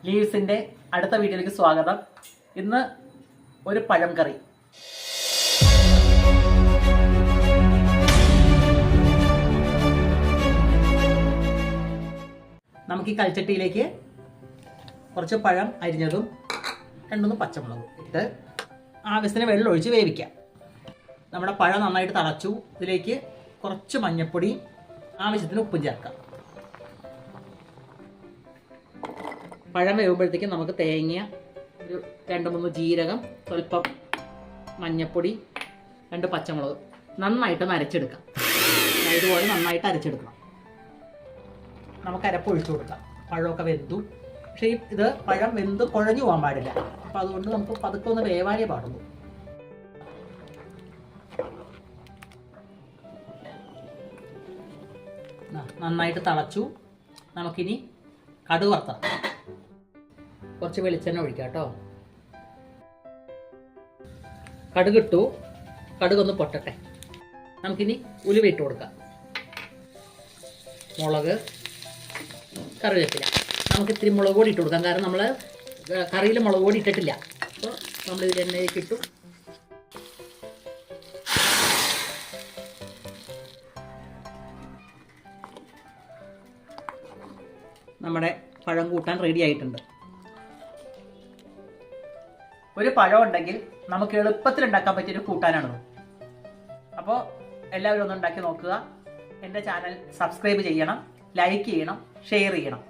ലീവ്സിൻ്റെ അടുത്ത വീഡിയോയിലേക്ക് സ്വാഗതം. ഇന്ന് ഒരു പഴം കറി. നമുക്ക് ഈ കൽച്ചട്ടിയിലേക്ക് കുറച്ച് പഴം അരിഞ്ഞതും 2 പച്ചമുളകും ഇട്ട് ആവശ്യത്തിന് വെള്ളം ഒഴിച്ച് വേവിക്കാം. നമ്മുടെ പഴം നന്നായിട്ട് തിളച്ചു. ഇതിലേക്ക് കുറച്ച് മഞ്ഞൾപ്പൊടി, ആവശ്യത്തിന് ഉപ്പും ചേർക്കാം. പഴം വേവുമ്പോഴത്തേക്കും നമുക്ക് തേങ്ങ, ഒരു 2-3 ജീരകം, സ്വല്പം മഞ്ഞൾപ്പൊടി, 2 പച്ചമുളക് നന്നായിട്ട് അരച്ചെടുക്കാം. ഇതുപോലെ നന്നായിട്ട് അരച്ചെടുക്കണം. നമുക്ക് അരപ്പ് ഒഴിച്ചു കൊടുക്കാം. പഴമൊക്കെ വെന്തു. പക്ഷേ ഇത് പഴം വെന്ത് കുഴഞ്ഞു പോകാൻ പാടില്ല. അപ്പോൾ അതുകൊണ്ട് നമുക്ക് പതുക്കെ ഒന്ന് വേവാനേ പാടുള്ളൂ. നന്നായിട്ട് തിളച്ചു. നമുക്കിനി കടുക് വറുത്താം. കുറച്ച് വെളിച്ചെണ്ണ ഒഴിക്കാം കേട്ടോ. കടുകിട്ടു. കടുകൊന്ന് പൊട്ടട്ടെ. നമുക്കിനി ഉലുവ ഇട്ട് കൊടുക്കാം. മുളക്, കറിവേപ്പില. നമുക്ക് ഇത്തിരി മുളക് പൊടി ഇട്ട് കൊടുക്കാം. കാരണം നമ്മൾ കറിയിൽ മുളക് പൊടി ഇട്ടിട്ടില്ല. അപ്പോൾ നമ്മളിതിൽ എണ്ണയിലേക്ക് ഇട്ടു. നമ്മുടെ പഴം കൂട്ടാൻ റെഡി ആയിട്ടുണ്ട്. ഒരു പഴം ഉണ്ടെങ്കിൽ നമുക്ക് എളുപ്പത്തിൽ ഉണ്ടാക്കാൻ പറ്റിയൊരു കൂട്ടാനാണത്. അപ്പോൾ എല്ലാവരും ഒന്ന് ഉണ്ടാക്കി നോക്കുക. എൻ്റെ ചാനൽ സബ്സ്ക്രൈബ് ചെയ്യണം, ലൈക്ക് ചെയ്യണം, ഷെയർ ചെയ്യണം.